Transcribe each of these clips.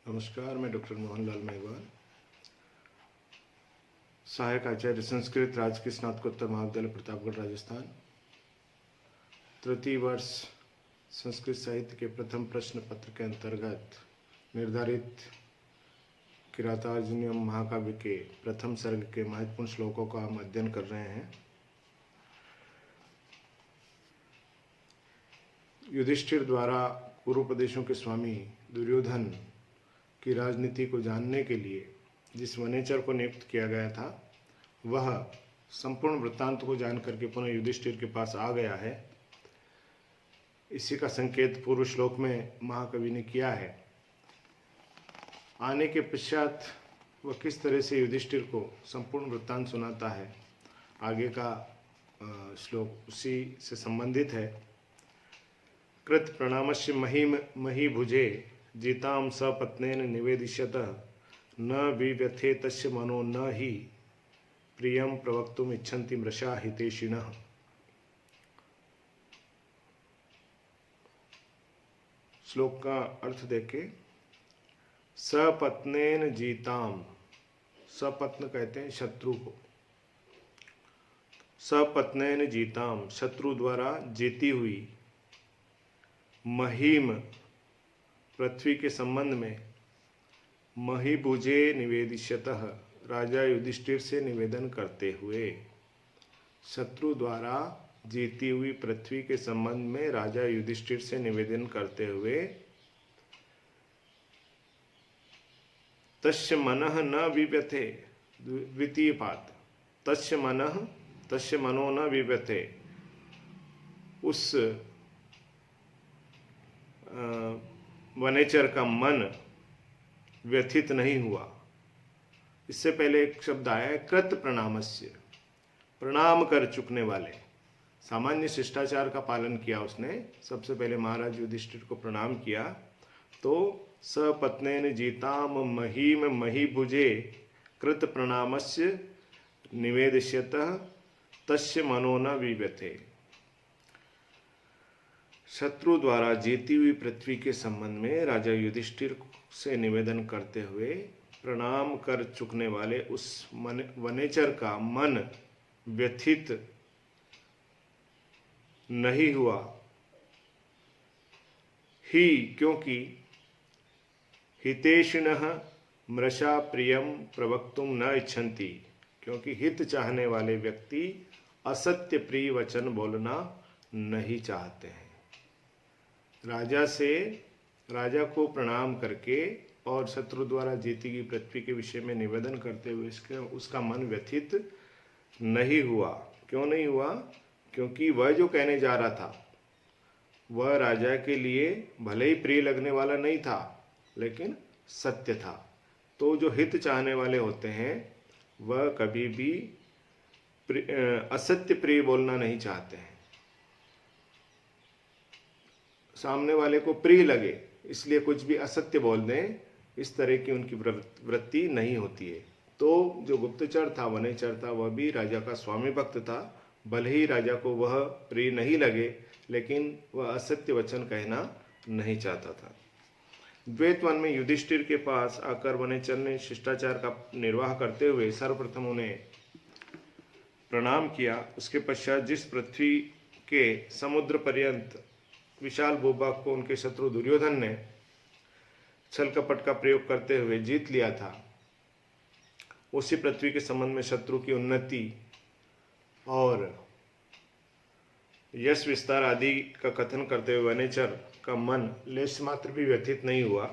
नमस्कार, मैं डॉक्टर मोहनलाल मेघवाल, सहायक आचार्य संस्कृत राजकीय स्नातकोत्तर महाविद्यालय प्रतापगढ़ राजस्थान। तृतीय वर्ष संस्कृत साहित्य के प्रथम प्रश्न पत्र के अंतर्गत निर्धारित किरातार्जुनीयम महाकाव्य के प्रथम सर्ग के महत्वपूर्ण श्लोकों का हम अध्ययन कर रहे हैं। युधिष्ठिर द्वारा पूर्वोपदेशों के स्वामी दुर्योधन की राजनीति को जानने के लिए जिस वनेचर को नियुक्त किया गया था, वह संपूर्ण वृत्तांत को जानकर के पुनः युधिष्ठिर के पास आ गया है। इसी का संकेत पूर्व श्लोक में महाकवि ने किया है। आने के पश्चात वह किस तरह से युधिष्ठिर को संपूर्ण वृत्तांत सुनाता है, आगे का श्लोक उसी से संबंधित है। कृत प्रणामस्य महीभुजे जीतां सपत्नेन निवेदिष्यतः न विव्यथे तस्य मनो न हि प्रियं प्रवक्तुम इच्छन्ति मृषा हितेशिनः। श्लोक का अर्थ देखें। सपत्नेन जीताम, सपत्न कहते हैं शत्रु को। सपत्नेन जीताम, शत्रु द्वारा जीती हुई, महीम पृथ्वी के संबंध में, महीभुजे निवेदिष्यतः राजा युधिष्ठिर से निवेदन करते हुए। शत्रु द्वारा जीती हुई पृथ्वी के संबंध में राजा युधिष्ठिर से निवेदन करते हुए। तस्य मनः न विव्यथे, द्वितीय पाद, तस्य मनो न विव्यथे, उस वनेचर का मन व्यथित नहीं हुआ। इससे पहले एक शब्द आया है कृत प्रणामस्य, प्रणाम कर चुकने वाले। सामान्य शिष्टाचार का पालन किया उसने। सबसे पहले महाराज युधिष्ठिर को प्रणाम किया। तो सपत्नेन जीताम महीम महीभुजे कृत प्रणामस्य निवेदिष्यतः तस्य मनो न विव्यथे। शत्रु द्वारा जीती हुई पृथ्वी के संबंध में राजा युधिष्ठिर से निवेदन करते हुए प्रणाम कर चुकने वाले उस वनेचर का मन व्यथित नहीं हुआ ही, क्योंकि हितेशिनः मृषा प्रियम प्रवक्तुम न इच्छन्ति, क्योंकि हित चाहने वाले व्यक्ति असत्य प्रिय वचन बोलना नहीं चाहते हैं। राजा को प्रणाम करके और शत्रु द्वारा जीती गई पृथ्वी के विषय में निवेदन करते हुए उसका मन व्यथित नहीं हुआ। क्यों नहीं हुआ? क्योंकि वह जो कहने जा रहा था वह राजा के लिए भले ही प्रिय लगने वाला नहीं था, लेकिन सत्य था। तो जो हित चाहने वाले होते हैं वह कभी भी असत्य प्रिय बोलना नहीं चाहते हैं। सामने वाले को प्रिय लगे इसलिए कुछ भी असत्य बोल दें, इस तरह की उनकी वृत्ति नहीं होती है। तो जो गुप्तचर था, वनेचर था, वह भी राजा का स्वामी भक्त था। भले ही राजा को वह प्रिय नहीं लगे, लेकिन वह असत्य वचन कहना नहीं चाहता था। द्वैत वन में युधिष्ठिर के पास आकर वनेचर ने शिष्टाचार का निर्वाह करते हुए सर्वप्रथम उन्हें प्रणाम किया। उसके पश्चात जिस पृथ्वी के समुद्र पर्यंत विशाल भूभाग को उनके शत्रु दुर्योधन ने छल कपट का प्रयोग करते हुए जीत लिया था, उसी पृथ्वी के संबंध में शत्रु की उन्नति और यश विस्तार आदि का कथन करते हुए वनेचर का मन लेश मात्र भी व्यथित नहीं हुआ।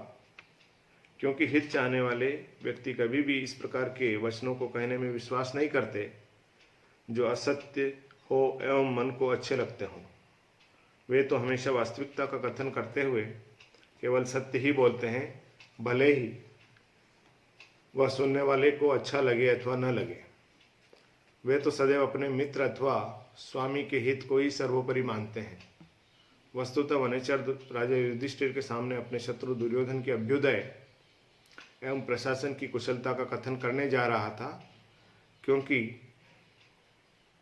क्योंकि हित चाहने वाले व्यक्ति कभी भी इस प्रकार के वचनों को कहने में विश्वास नहीं करते जो असत्य हो एवं मन को अच्छे लगते हों। वे तो हमेशा वास्तविकता का कथन करते हुए केवल सत्य ही बोलते हैं, भले ही वह सुनने वाले को अच्छा लगे अथवा न लगे। वे तो सदैव अपने मित्र अथवा स्वामी के हित को ही सर्वोपरि मानते हैं। वस्तुतः वनेचर राजा युधिष्ठिर के सामने अपने शत्रु दुर्योधन के अभ्युदय एवं प्रशासन की कुशलता का कथन करने जा रहा था, क्योंकि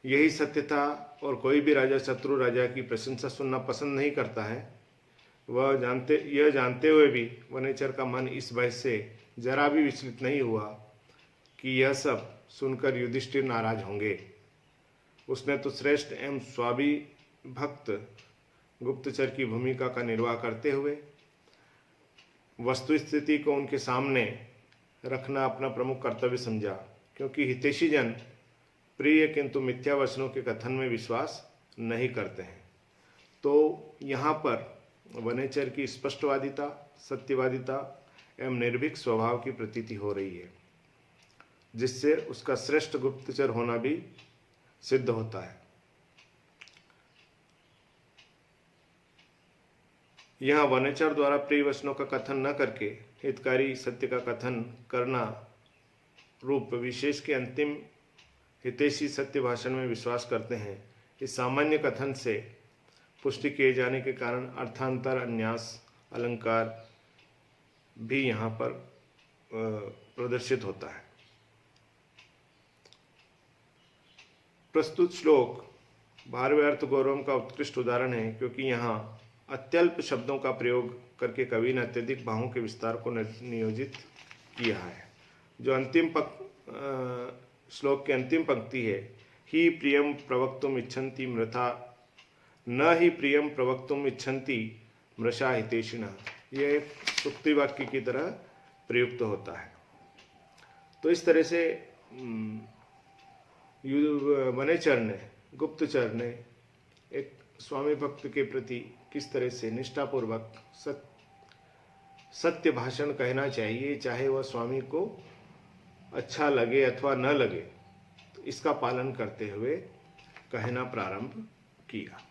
यही सत्य था और कोई भी राजा शत्रु राजा की प्रशंसा सुनना पसंद नहीं करता है। यह जानते हुए भी वनेचर का मन इस भय से जरा भी विचलित नहीं हुआ कि यह सब सुनकर युधिष्ठिर नाराज होंगे। उसने तो श्रेष्ठ एवं स्वाभिभक्त गुप्तचर की भूमिका का निर्वाह करते हुए वस्तु स्थिति को उनके सामने रखना अपना प्रमुख कर्तव्य समझा, क्योंकि हितैषी जन प्रिय किंतु मिथ्या वचनों के कथन में विश्वास नहीं करते हैं। तो यहाँ पर वनेचर की स्पष्टवादिता, सत्यवादिता एवं निर्भीक स्वभाव की प्रतीति हो रही है, जिससे उसका श्रेष्ठ गुप्तचर होना भी सिद्ध होता है। यहाँ वनेचर द्वारा प्रिय वचनों का कथन न करके हितकारी सत्य का कथन करना रूप विशेष के अंतिम हितैषी सत्य भाषण में विश्वास करते हैं। इस सामान्य कथन से पुष्टि किए जाने के कारण अर्थांतर, अन्यास, अलंकार भी यहाँ पर प्रदर्शित होता है। प्रस्तुत श्लोक भारव्य अर्थ गौरव का उत्कृष्ट उदाहरण है, क्योंकि यहाँ अत्यल्प शब्दों का प्रयोग करके कवि ने अत्यधिक भावों के विस्तार को नियोजित किया है। जो अंतिम श्लोक की अंतिम पंक्ति है, ही प्रियम प्रवक्तुम इच्छन्ति मृथा न ही प्रियम प्रवक्तुम इच्छन्ति मृषा हितैषिणः, यह एक सूक्ति वाक्य की तरह प्रयुक्त होता है। तो इस तरह से वनेचर ने, गुप्तचर ने एक स्वामी भक्त के प्रति किस तरह से निष्ठापूर्वक सत्य भाषण कहना चाहिए, चाहे वह स्वामी को अच्छा लगे अथवा न लगे, तो इसका पालन करते हुए कहना प्रारंभ किया।